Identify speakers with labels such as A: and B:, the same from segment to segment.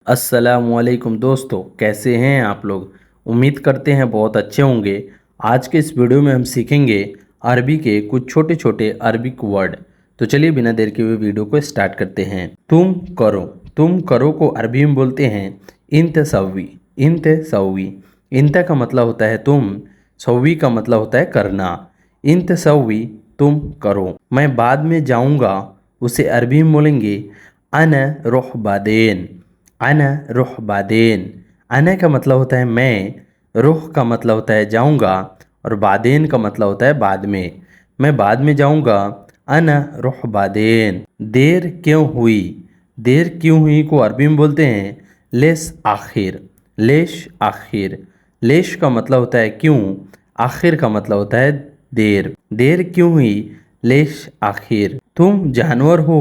A: अस्सलामुअलैकुम दोस्तों, कैसे हैं आप लोग। उम्मीद करते हैं बहुत अच्छे होंगे। आज के इस वीडियो में हम सीखेंगे अरबी के कुछ छोटे छोटे अरबिक वर्ड। तो चलिए बिना देर के हुए वीडियो को स्टार्ट करते हैं। तुम करो को अरबी में बोलते हैं इंत सवी। इंत सवी, इंत का मतलब होता है तुम, सवी का मतलब होता है करना। इंत सवी, तुम करो। मैं बाद में जाऊंगा, उसे अरबी में बोलेंगे अना रुह बादेन। अना रुह बादेन, अना का मतलब होता है मैं, रुह का मतलब होता है जाऊंगा, और बादेन का मतलब होता है बाद में। मैं बाद में जाऊंगा, अना रुह बादेन। देर क्यों हुई, देर क्यों हुई को अरबी में बोलते हैं लेस आखिर। लेश आखिर, लेश का मतलब होता है क्यों, आखिर का मतलब होता है देर। देर क्यों हुई, लेश आखिर। तुम जानवर हो,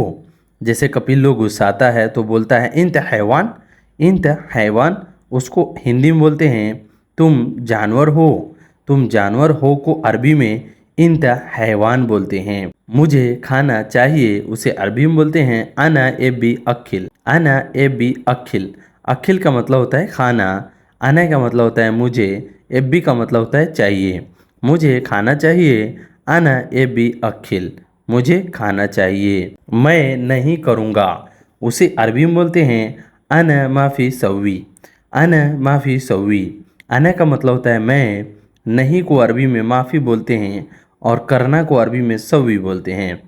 A: जैसे कपिल लोग गुस्साता है तो बोलता है इंत हैवान। इंत हैवान, उसको हिंदी में बोलते हैं तुम जानवर हो। तुम जानवर हो को अरबी में इंत हैवान बोलते हैं। मुझे खाना चाहिए, उसे अरबी में बोलते हैं अना एबी अखिल। अना एबी अखिल, अखिल का मतलब होता है खाना, अना का मतलब होता है मुझे, एबी का मतलब होता है चाहिए। मुझे खाना चाहिए, अना एबी अखिल, मुझे खाना चाहिए। मैं नहीं करूँगा, उसे अरबी में बोलते हैं अना माफ़ी सवी। अना माफ़ी सवी, अना का मतलब होता है मैं, नहीं को अरबी में माफ़ी बोलते हैं, और करना को अरबी में सवी बोलते हैं।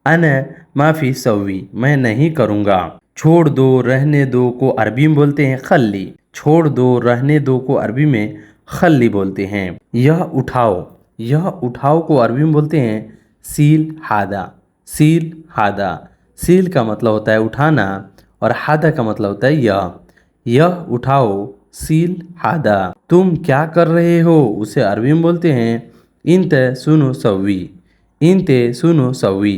A: अना माफ़ी सवी, मैं नहीं करूँगा। छोड़ दो रहने दो को अरबी में बोलते हैं खल्ली। छोड़ दो रहने दो को अरबी में खल्ली बोलते हैं। यह उठाओ, यह उठाओ को अरबी में बोलते हैं सील हादा। सील हादा, सील का मतलब होता है उठाना, और हादा का मतलब होता है यह उठाओ सील हादा। तुम क्या कर रहे हो, उसे अरबी में बोलते हैं इंत सुनो सवी। इंते सुनो सवी,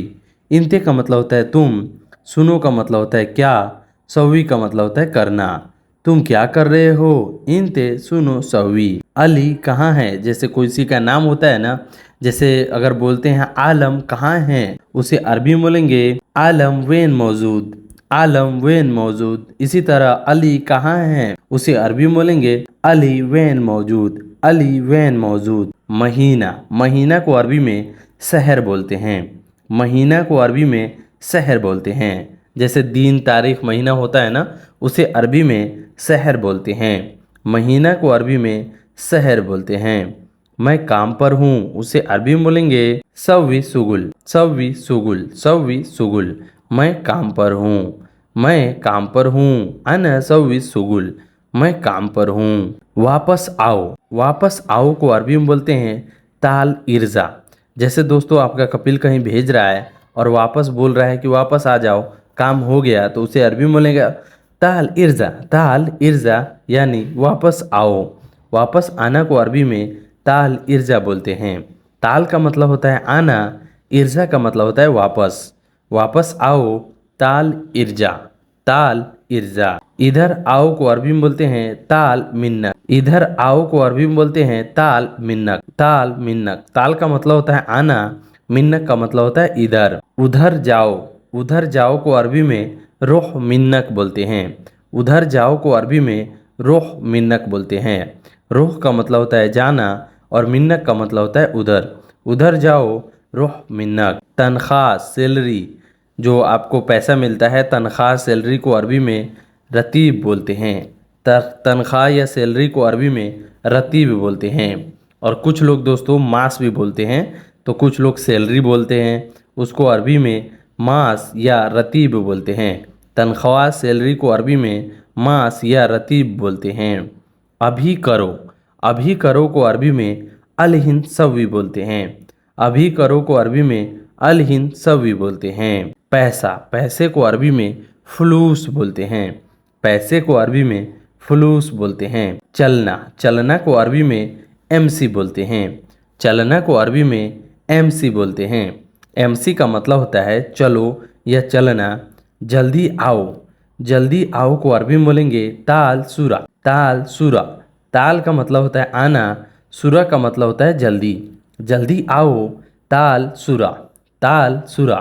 A: इंते का मतलब होता है तुम, सुनो का मतलब होता है क्या, सवी का मतलब होता है करना। तुम क्या कर रहे हो, इंते सुनो सवी। अली कहाँ है, जैसे किसी का नाम होता है ना, जैसे अगर बोलते हैं आलम कहाँ है, उसे अरबी में बोलेंगे आलम वेन मौजूद। आलम वेन मौजूद। इसी तरह अली कहाँ है, उसे अरबी में बोलेंगे अली वेन मौजूद। अली वेन मौजूद। महीना, महीना को अरबी में शहर बोलते हैं। महीना को अरबी में शहर बोलते हैं। जैसे दिन तारीख महीना होता है ना, उसे अरबी में शहर बोलते हैं। महीना को अरबी में शहर बोलते हैं। मैं काम पर हूँ, उसे अरबी में बोलेंगे सव्वी सुगुल। सव्वी सुगुल, सव्वी सुगुल, मैं काम पर हूँ। मैं काम पर हूँ, अना सव्वी सुगुल, मैं काम पर हूँ। वापस आओ, वापस आओ को अरबी में बोलते हैं ताल इर्जा। जैसे दोस्तों आपका कपिल कहीं भेज रहा है और वापस बोल रहा है कि वापस आ जाओ, काम हो गया, तो उसे अरबी में बोलेगा ताल इर्जा। ताल इर्जा यानी वापस आओ। वापस आना को अरबी में ताल इर्जा बोलते हैं। ताल का मतलब होता है आना, इर्जा का मतलब होता है वापस। वापस आओ ताल इर्जा। ताल इर्जा। इधर आओ को अरबी में बोलते हैं ताल मिन्नक। इधर आओ को अरबी में बोलते हैं ताल मिन्नक। ताल मिन्नक, ताल का मतलब होता है आना, मिन्नक का मतलब होता है इधर। उधर जाओ, उधर जाओ को अरबी में रोह मिन्नक बोलते हैं। उधर जाओ को अरबी में रोह मिन्नक बोलते हैं। रोह का मतलब होता है जाना, और मिन्नक का मतलब होता है उधर। उधर जाओ रोह मिन्नक। तनख्वाह सैलरी, जो आपको पैसा मिलता है, तनख्वाह सैलरी को अरबी में रतीब बोलते हैं। तनख्वाह या सैलरी को अरबी में रतीब बोलते हैं। और कुछ लोग दोस्तों मास भी बोलते हैं, तो कुछ लोग सैलरी बोलते हैं, उसको अरबी में मास या रतीब बोलते हैं। तनख्वाह सैलरी को अरबी में मास या रतीब बोलते हैं। अभी करो, अभी करो को अरबी में अलहिन सवी बोलते हैं। अभी करो को अरबी में अलहिन सवी बोलते हैं। पैसा, पैसे को अरबी में फलूस बोलते हैं। पैसे को अरबी में फलूस बोलते हैं। चलना, चलना को अरबी में एमसी बोलते हैं। चलना को अरबी में एमसी बोलते हैं। एमसी का मतलब होता है चलो या चलना। जल्दी आओ, जल्दी आओ को अरबी में बोलेंगे ताल सुरा। ताल सुरा, ताल का मतलब होता है आना, सुरा का मतलब होता है जल्दी। जल्दी आओ ताल सुरा। ताल सुरा,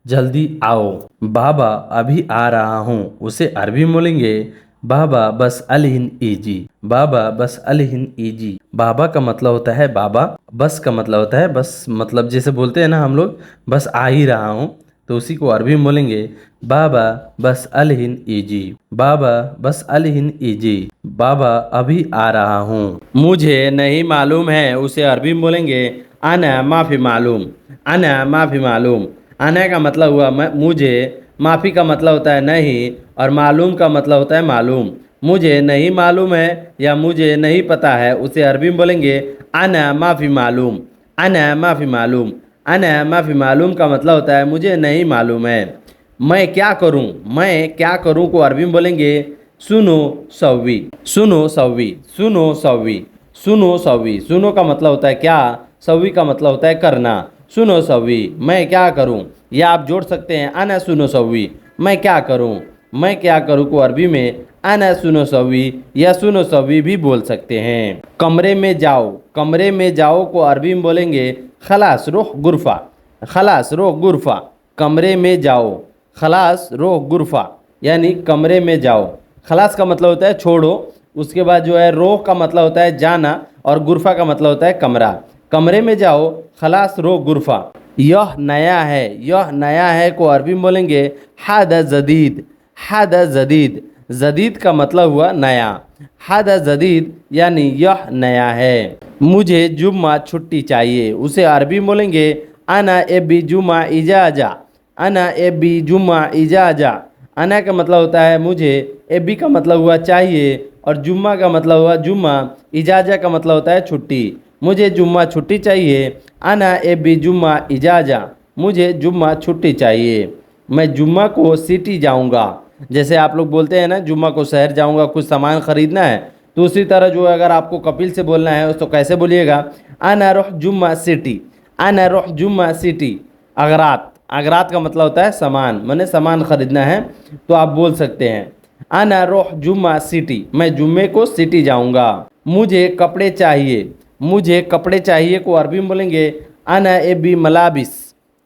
A: जल्दी आओ। बाबा अभी आ रहा हूँ, उसे अरबी में बोलेंगे बाबा बस अलहिन ईजी। बाबा बस अलहिन ईजी। बाबा का मतलब होता है बाबा, बस का मतलब होता है बस, मतलब जैसे बोलते हैं ना हम लोग, बस आ ही रहा हूँ, तो उसी को अरबी में बोलेंगे बाबा बस अलहिन ईजी। बाबा बस अलहिन ईजी। बाबा अभी आ रहा हूँ। मुझे नहीं मालूम है, उसे अरबी में बोलेंगे अना माफी मालूम। अना माफी मालूम। अना का मतलब हुआ मुझे, माफ़ी का मतलब होता है नहीं, और मालूम का मतलब होता है मालूम। मुझे नहीं मालूम है या मुझे नहीं पता है, उसे अरबी में बोलेंगे अना माफ़ी मालूम। अना माफ़ी मालूम। अना माफ़ी मालूम का मतलब होता है मुझे नहीं मालूम है। मैं क्या करूं, मैं क्या करूं को अरबी में बोलेंगे सुनो सव्वी। सुनो सव्वी। सुनो सव्वी। सुनो सव्वी। सुनो का मतलब होता है क्या, सव्वी का मतलब होता है करना। सुनो सव्वी, मैं क्या करूं, या आप जोड़ सकते हैं अना सुनो सव्वी, मैं क्या करूं। मैं क्या करूं को अरबी में अना सुनो सव्वी या सुनो सव्वी भी बोल सकते हैं। कमरे में जाओ। कमरे में जाओ को अरबी में बोलेंगे खलास रुख गुरफा। खलास रुख गुरफा। कमरे में जाओ। खलास रुख गुरफा यानी कमरे में जाओ। खलास का मतलब होता है छोड़ो, उसके बाद जो है रोह का मतलब होता है जाना, और गुरफा का मतलब होता है कमरा। कमरे में जाओ, खलास रो गुरफा। यह नया है। यह नया है को अरबी में बोलेंगे हादा जदीद। हादा जदीद। जदीद का मतलब हुआ नया। हादा जदीद यानी यह नया है। मुझे जुम्मा छुट्टी चाहिए, उसे अरबी में बोलेंगे अना एबी जुम्मा इजाजा। अना एबी जुम्मा इजाजा। अना का मतलब होता है मुझे, एबी का मतलब हुआ चाहिए, और जुम्मा का मतलब हुआ जुम्मा, इजाजा का मतलब होता है छुट्टी। मुझे जुम्मा छुट्टी चाहिए। अना एबी जुम्मा इजाजा। मुझे जुम्मा छुट्टी चाहिए। मैं जुम्मा को सिटी जाऊंगा। जैसे आप लोग बोलते हैं ना जुम्मा को शहर जाऊंगा, कुछ सामान खरीदना है, तो उसी तरह जो अगर आपको कपिल से बोलना है तो कैसे बोलिएगा अना रुह जुम्मा सिटी। अना रुह जुम्मा सिटी। अगरात। अगरात का मतलब होता है सामान, मैंने सामान खरीदना है, तो आप बोल सकते हैं अना रुह जुम्मा सिटी, मैं जुम्मे को सिटी जाऊंगा। मुझे कपड़े चाहिए। मुझे कपड़े चाहिए को अरबी में बोलेंगे अना एबी मलाबिस।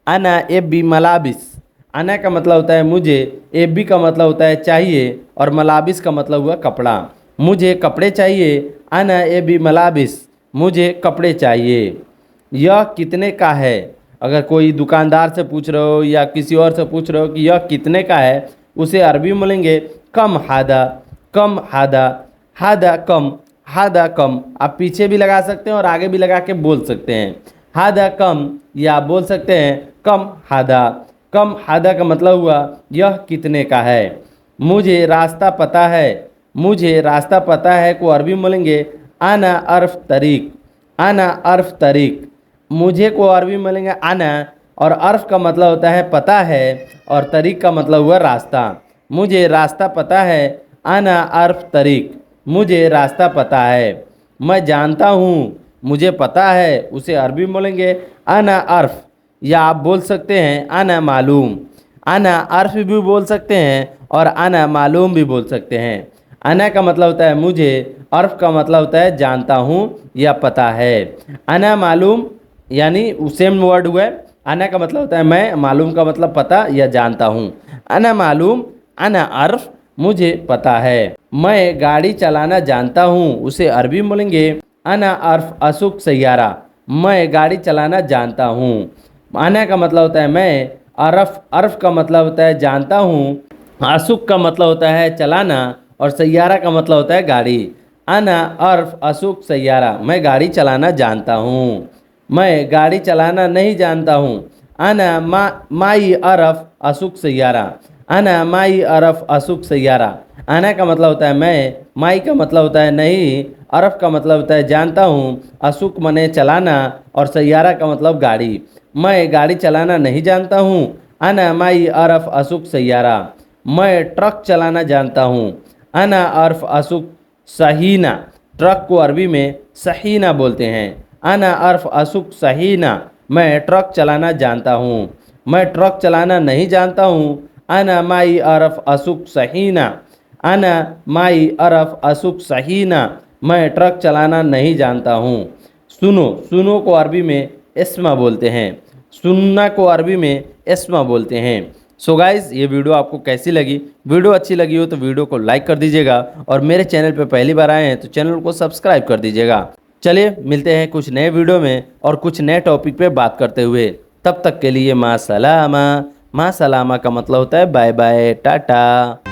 A: अना एबी मलाबिस। अना का मतलब होता है मुझे, एबी का मतलब होता है चाहिए, और मलाबिस का मतलब हुआ कपड़ा। मुझे कपड़े चाहिए। अना एबी मलाबिस। मुझे कपड़े चाहिए। यह कितने का है, अगर कोई दुकानदार से पूछ रहे हो या किसी और से पूछ रहे हो कि यह कितने का है, उसे अरबी में बोलेंगे कम हादा। कम हादा। हादा कम। हादा कम आप पीछे भी लगा सकते हैं और आगे भी लगा के बोल सकते हैं। हादा कम, या आप बोल सकते हैं कम हादा। कम हादा का मतलब हुआ यह कितने का है। मुझे रास्ता पता है। मुझे रास्ता पता है को अरबी में बोलेंगे आना अर्फ तरीक। आना अर्फ तरीक। मुझे को अरबी में बोलेंगे आना, और अर्फ का मतलब होता है पता है, और तरीक का मतलब हुआ रास्ता। मुझे रास्ता पता है। आना अर्फ तरीक। मुझे रास्ता पता है। मैं जानता हूँ। मुझे पता है, उसे अरबी में बोलेंगे आना अर्फ, या आप बोल सकते हैं आना मालूम। आना अर्फ भी बोल सकते हैं और आना मालूम भी बोल सकते हैं। आना का मतलब होता है मुझे, अर्फ का मतलब होता है जानता हूँ या पता है। आना मालूम यानी सेम वर्ड हुआ है। आना का मतलब होता है मैं, मालूम का मतलब पता या जानता हूँ। आना मालूम। आना अर्फ। मुझे पता है। मैं गाड़ी चलाना जानता हूँ, उसे अरबी में बोलेंगे अना अर्फ असुक सैयारा। मैं गाड़ी चलाना जानता हूँ। आना का मतलब होता है मैं, अर्फ अर्फ का मतलब होता है जानता हूँ, असुक का मतलब होता है चलाना, और सैयारा का मतलब होता है गाड़ी। अना अर्फ असुक सैयारा, मैं गाड़ी चलाना जानता हूँ। मैं गाड़ी चलाना नहीं जानता हूँ। अना माई अरफ असुक सैयारा। अना माई अरफ असुक सैयारा। अना का मतलब होता है मैं, माई का मतलब होता है नहीं, अरफ का मतलब होता है जानता हूँ, असुक मने चलाना, और सैयारा का मतलब गाड़ी। मैं गाड़ी चलाना नहीं जानता हूँ। अना माई अरफ असुक सैयारा। मैं ट्रक चलाना जानता हूँ। अना अर्फ असुक सहीना। ट्रक को अरबी में सहीना बोलते हैं। अना अर्फ असुक सहीना। मैं ट्रक चलाना जानता हूँ। मैं ट्रक चलाना नहीं जानता हूँ। अना माई अरफ असुक सहीना। अना माई अरफ असुक सहीना। मैं ट्रक चलाना नहीं जानता हूँ। सुनो। सुनो को अरबी में इस्मा बोलते हैं। सुनना को अरबी में इस्मा बोलते हैं। सो गाइज ये वीडियो आपको कैसी लगी? वीडियो अच्छी लगी हो तो वीडियो को लाइक कर दीजिएगा और मेरे चैनल पर पहली बार आए हैं तो चैनल को सब्सक्राइब कर दीजिएगा। चलिए मिलते हैं कुछ नए वीडियो में और कुछ नए टॉपिक पे बात करते हुए। तब तक के लिए माँ सलामा। माँ सलामा का मतलब होता है बाय बाय, टाटा।